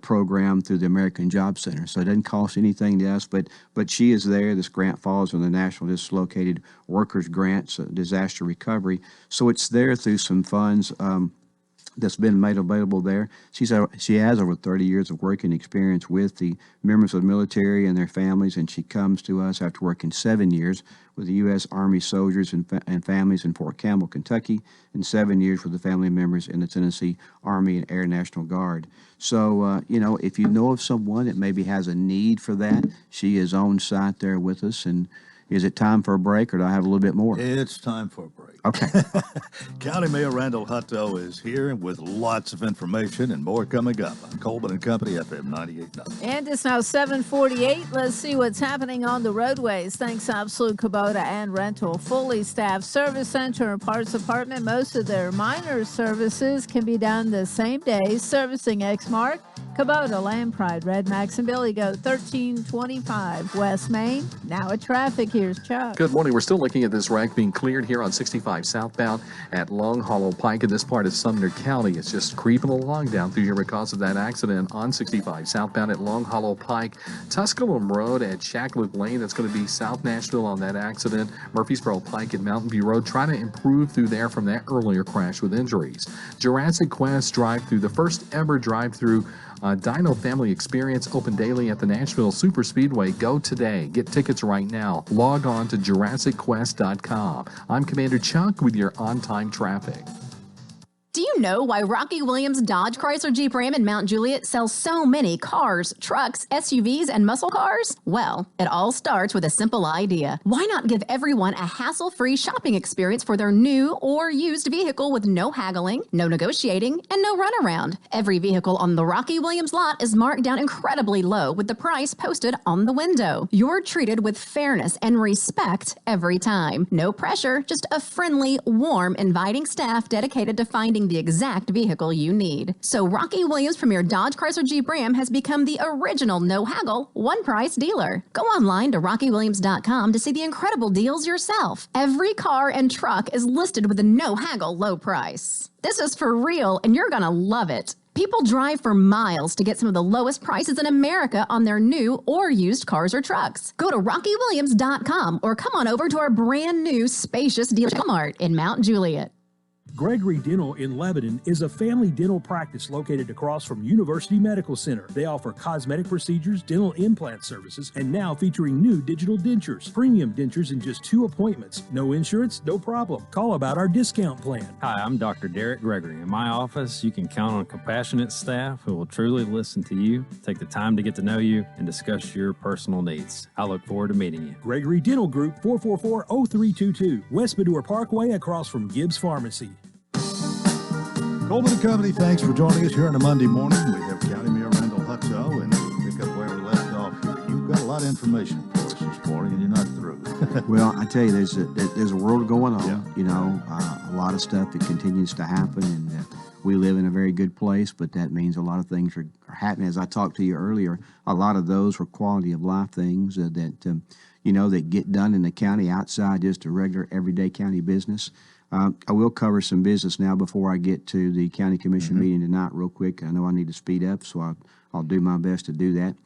program through the American Job Center. So it doesn't cost anything to us, but she is there. This grant falls on the National Dislocated Workers Grants, Disaster Recovery. So it's there through some funds that's been made available there. She has over 30 years of working experience with the members of the military and their families, and she comes to us after working 7 years with the U.S. Army soldiers and families in Fort Campbell, Kentucky, and 7 years with the family members in the Tennessee Army and Air National Guard. So, if you know of someone that maybe has a need for that, she is on site there with us. And is it time for a break, or do I have a little bit more?
It's time for a break.
Okay.
County Mayor Randall Hutto is here with lots of information and more coming up on Coleman and Company, FM 98.9.
And it's now 7:48. Let's see what's happening on the roadways. Thanks, Absolute Kubota and Rental. Fully staffed service center and parts department. Most of their minor services can be done the same day. Servicing Exmark Kubota, Land Pride, Red Max, and Billy Goat, 1325 West Main. Now at traffic, here's Chuck.
Good morning. We're still looking at this wreck being cleared here on 65 southbound at Long Hollow Pike in this part of Sumner County. It's just creeping along down through here because of that accident on 65 southbound at Long Hollow Pike. Tusculum Road at Shacklet Lane. That's going to be South Nashville on that accident. Murfreesboro Pike at Mountain View Road. Trying to improve through there from that earlier crash with injuries. Jurassic Quest drive-through, the first ever drive-through Dino Family Experience, open daily at the Nashville Super Speedway. Go today. Get tickets right now. Log on to JurassicQuest.com. I'm Commander Chuck with your on-time traffic.
Do you know why Rocky Williams Dodge Chrysler Jeep Ram in Mount Juliet sells so many cars, trucks, SUVs, and muscle cars? Well, it all starts with a simple idea. Why not give everyone a hassle-free shopping experience for their new or used vehicle with no haggling, no negotiating, and no runaround? Every vehicle on the Rocky Williams lot is marked down incredibly low with the price posted on the window. You're treated with fairness and respect every time. No pressure, just a friendly, warm, inviting staff dedicated to finding the exact vehicle you need. So Rocky Williams from your Dodge Chrysler Jeep Ram has become the original no-haggle, one-price dealer. Go online to rockywilliams.com to see the incredible deals yourself. Every car and truck is listed with a no-haggle low price. This is for real, and you're gonna love it. People drive for miles to get some of the lowest prices in America on their new or used cars or trucks. Go to rockywilliams.com or come on over to our brand new spacious dealer Walmart in Mount Juliet.
Gregory Dental in Lebanon is a family dental practice located across from University Medical Center. They offer cosmetic procedures, dental implant services, and now featuring new digital dentures. Premium dentures in just 2 appointments. No insurance, no problem. Call about our discount plan.
Hi, I'm Dr. Derek Gregory. In my office, you can count on a compassionate staff who will truly listen to you, take the time to get to know you, and discuss your personal needs. I look forward to meeting you.
Gregory Dental Group, 444-0322, West Medora Parkway across from Gibbs Pharmacy.
Coleman and Company, thanks for joining us here on a Monday morning. We have County Mayor Randall Hutto, and pick up where we left off here. You've got a lot of information for us this morning, and you're not through.
Well, I tell you, there's a world going on. Yeah. You know, a lot of stuff that continues to happen, and we live in a very good place, but that means a lot of things are happening. As I talked to you earlier, a lot of those were quality of life things that get done in the county outside just a regular everyday county business. I will cover some business now before I get to the county commission meeting tonight real quick. I know I need to speed up, so I'll do my best to do that.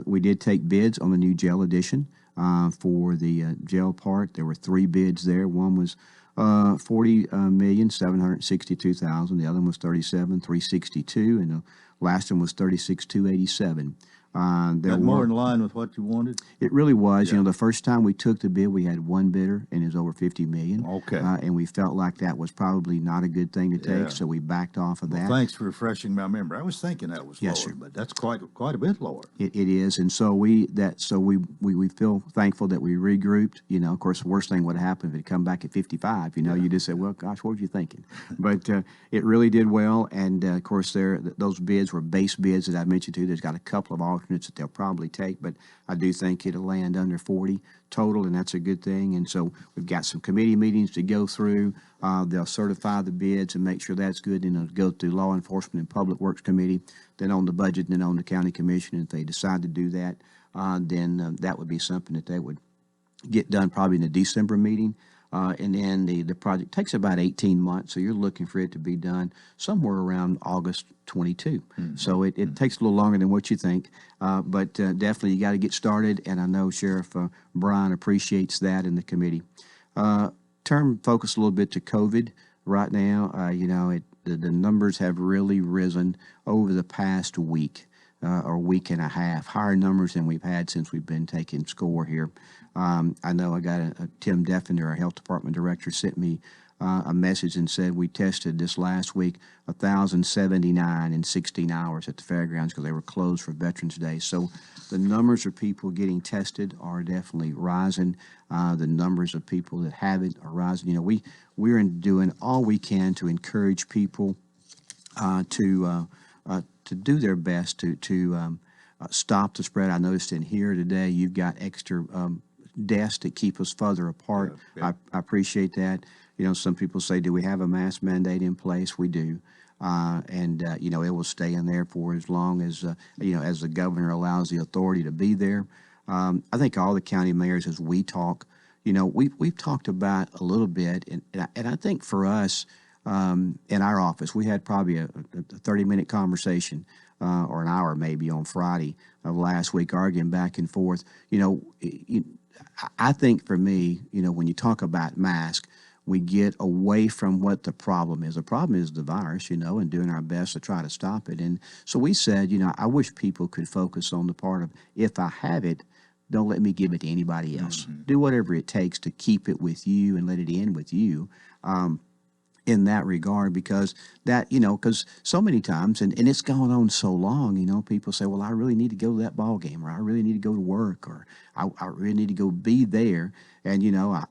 We did take bids on the new jail addition for the jail part. There were 3 bids there. One was $40,762,000. The other one was $37,362,000, and the last one was $36,287,000.
That more in line with what you wanted?
It really was. Yeah. You know, the first time we took the bid, we had one bidder, and it was over $50 million.
Okay.
And we felt like that was probably not a good thing to take, so we backed off of that.
Thanks for refreshing my memory. I was thinking that was lower, but that's quite a bit lower.
It is, and so we feel thankful that we regrouped. You know, of course, the worst thing would happen if it come back at 55. You know, you just said, well, gosh, what were you thinking? But it really did well, and of course, those bids were base bids that I mentioned to you. There's got a couple of alternates that they'll probably take, but I do think it'll land under 40 total, and that's a good thing. And so we've got some committee meetings to go through. They'll certify the bids and make sure that's good, and it'll go through Law Enforcement and Public Works Committee, then on the budget, and then on the county commission. If they decide to do that, then that would be something that they would get done probably in the December meeting. And then the project takes about 18 months, so you're looking for it to be done somewhere around August 22. So it takes a little longer than what you think, but definitely you got to get started, and I know Sheriff Brian appreciates that in the committee. Turn focus a little bit to COVID right now. The numbers have really risen over the past week or week and a half, higher numbers than we've had since we've been taking score here. I know I got Tim Defender, our health department director, sent me a message and said we tested this last week 1,079 in 16 hours at the fairgrounds because they were closed for Veterans Day. So the numbers of people getting tested are definitely rising. The numbers of people that have it are rising. You know, we're doing all we can to encourage people to do their best to stop the spread. I noticed in here today you've got extra desks that keep us further apart. I appreciate that. some people say, do we have a mask mandate in place? We do. It will stay in there for as long as, as the governor allows the authority to be there. I think all the county mayors, as we talk, we've talked about a little bit, and I think for us in our office, we had probably a 30-minute conversation or an hour maybe on Friday of last week, arguing back and forth. I think for me, when you talk about mask, we get away from what the problem is. The problem is the virus, and doing our best to try to stop it. And so we said, I wish people could focus on the part of, if I have it, don't let me give it to anybody else. Mm-hmm. Do whatever it takes to keep it with you and let it end with you. In that regard, because because so many times, and it's gone on so long, people say, well, I really need to go to that ball game, or I really need to go to work, or I really need to go be there, and,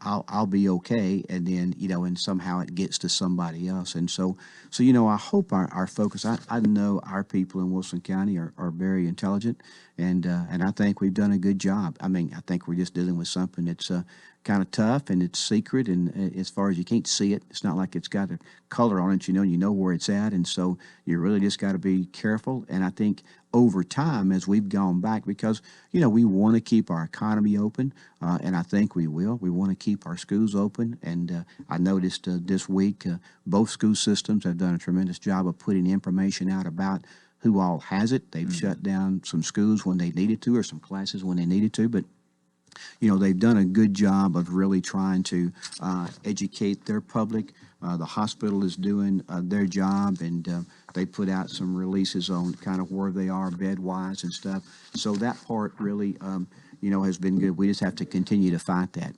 I'll be okay. And then, and somehow it gets to somebody else. And so I hope our focus, I know our people in Wilson County are very intelligent, and I think we've done a good job. I mean, I think we're just dealing with something that's kind of tough, and it's secret, and as far as you can't see it, it's not like it's got a color on it, you know where it's at, and so you really just got to be careful. And I think over time, as we've gone back, because we want to keep our economy open, and I think we will. We want to keep our schools open, and I noticed this week both school systems have done a tremendous job of putting information out about who all has it. They've shut down some schools when they needed to, or some classes when they needed to, but they've done a good job of really trying to educate their public. The hospital is doing their job, and they put out some releases on kind of where they are bed-wise and stuff. So that part really, has been good. We just have to continue to fight that.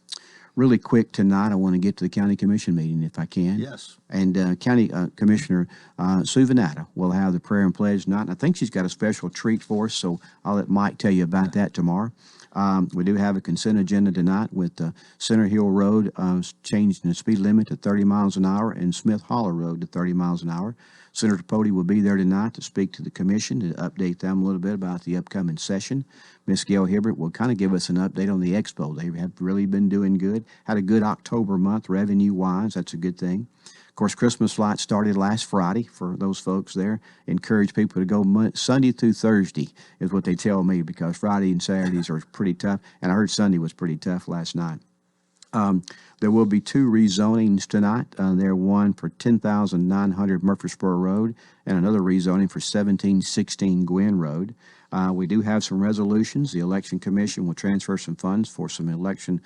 Really quick tonight, I want to get to the County Commission meeting if I can.
Yes.
And County Commissioner Sue Venata will have the prayer and pledge night. And I think she's got a special treat for us, so I'll let Mike tell you about that tomorrow. We do have a consent agenda tonight with Center Hill Road changing the speed limit to 30 miles an hour and Smith Hollow Road to 30 miles an hour. Senator Pody will be there tonight to speak to the commission, to update them a little bit about the upcoming session. Ms. Gail Hibbert will kind of give us an update on the expo. They have really been doing good. Had a good October month revenue-wise. That's a good thing. Of course, Christmas lights started last Friday for those folks there. Encourage people to go Sunday through Thursday is what they tell me, because Friday and Saturdays are pretty tough. And I heard Sunday was pretty tough last night. There will be 2 rezonings tonight. One for 10,900 Murfreesboro Road and another rezoning for 1716 Gwynn Road. We do have some resolutions. The Election Commission will transfer some funds for some election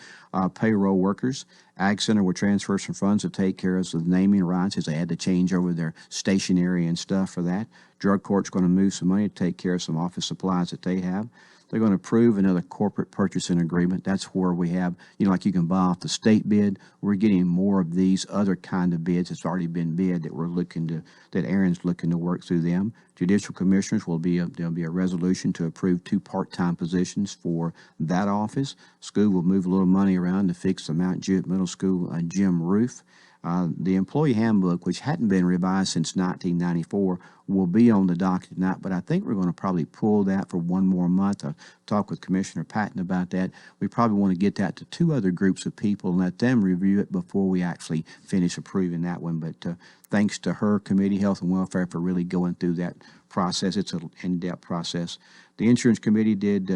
payroll workers. Ag Center will transfer some funds to take care of the naming rights, as they had to change over their stationery and stuff for that. Drug Court's going to move some money to take care of some office supplies that they have. They're going to approve another corporate purchasing agreement. That's where we have, like you can buy off the state bid. We're getting more of these other kind of bids that's already been bid that Aaron's looking to work through them. Judicial commissioners there'll be a resolution to approve 2 part-time positions for that office. School will move a little money around to fix the Mount Jewett Middle School gym roof. The employee handbook, which hadn't been revised since 1994, will be on the docket tonight, but I think we're going to probably pull that for one more month. I'll talk with Commissioner Patton about that. We probably want to get that to 2 other groups of people and let them review it before we actually finish approving that one. But thanks to her committee, Health and Welfare, for really going through that process. It's an in-depth process. The Insurance Committee did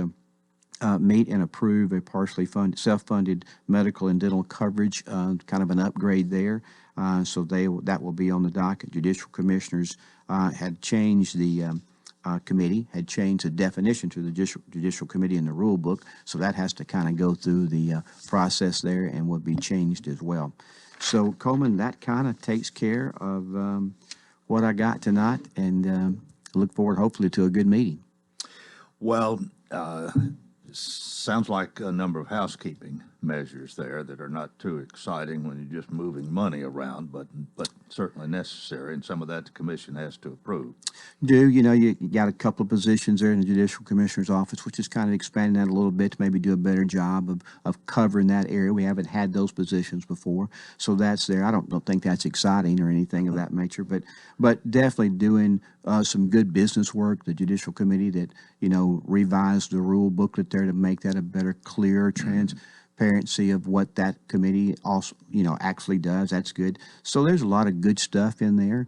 meet and approve a partially self-funded medical and dental coverage, kind of an upgrade there. So that will be on the docket. Judicial commissioners had changed the committee, had changed the definition to the judicial committee in the rule book. So that has to kind of go through the process there and will be changed as well. So Coleman, that kind of takes care of what I got tonight, and look forward hopefully to a good meeting.
Well, sounds like a number of housekeeping measures there that are not too exciting when you're just moving money around, but certainly necessary, and some of that the commission has to approve.
You got a couple of positions there in the Judicial Commissioner's office, which is kind of expanding that a little bit to maybe do a better job of covering that area. We haven't had those positions before, so that's there. I don't think that's exciting or anything of that nature, but definitely doing some good business work. The Judicial Committee that revised the rule booklet there to make that a better, clearer transparency of what that committee also, actually does. That's good. So there's a lot of good stuff in there.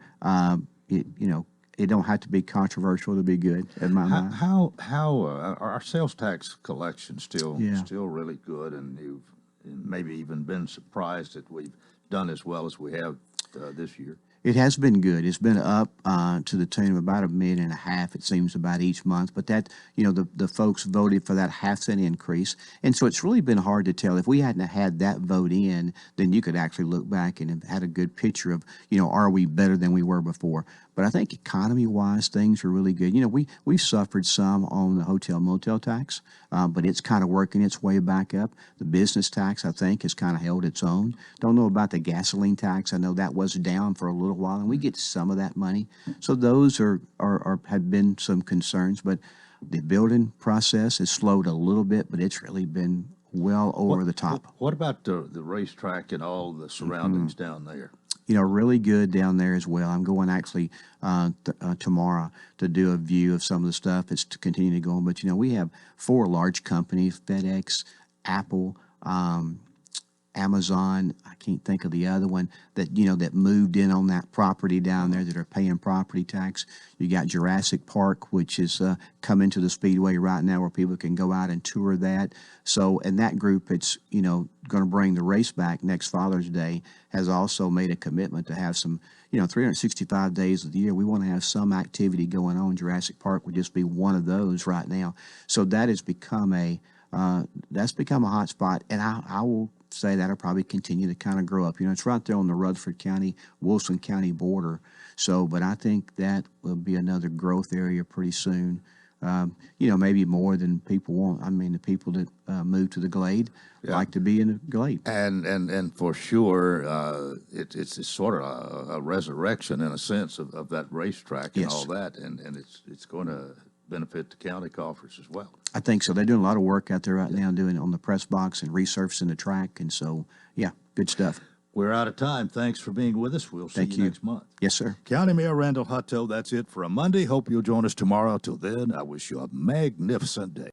It don't have to be controversial to be good in my mind.
How are our sales tax collection still
Yeah.
really good, and you've maybe even been surprised that we've done as well as we have this year?
It has been good. It's been up to the tune of about $1.5 million, it seems, about each month. But that, the folks voted for that half-cent increase. And so it's really been hard to tell. If we hadn't had that vote in, then you could actually look back and have had a good picture of, are we better than we were before? But I think economy-wise, things are really good. We've suffered some on the hotel motel tax, but it's kind of working its way back up. The business tax, I think, has kind of held its own. Don't know about the gasoline tax. I know that was down for a little while, and we get some of that money. So those have been some concerns. But the building process has slowed a little bit, but it's really been well over the top.
What about the racetrack and all the surroundings down there?
Really good down there as well. I'm going actually tomorrow to do a view of some of the stuff that's to continue to go on. But, we have 4 large companies, FedEx, Apple, Amazon, I can't think of the other one, that that moved in on that property down there that are paying property tax. You got Jurassic Park, which is coming to the Speedway right now, where people can go out and tour that. So, and that group, it's going to bring the race back next Father's Day, has also made a commitment to have some 365 days of the year. We want to have some activity going on. Jurassic Park would just be one of those right now. So that has become a hot spot, and I will say that'll probably continue to kind of grow up. It's right there on the Rutherford County, Wilson County border. So, but I think that will be another growth area pretty soon. Maybe more than people want. I mean, the people that move to the Glade like to be in the Glade.
And for sure, it's sort of a resurrection in a sense of that racetrack and all that, and it's going to benefit the county coffers as well.
I think so. They're doing a lot of work out there right now, doing it on the press box and resurfacing the track, and so good stuff.
We're out of time. Thanks for being with us. We'll see you next month.
Yes, sir.
County Mayor Randall Hutto, that's it for a Monday. Hope you'll join us tomorrow. Till then, I wish you a magnificent day.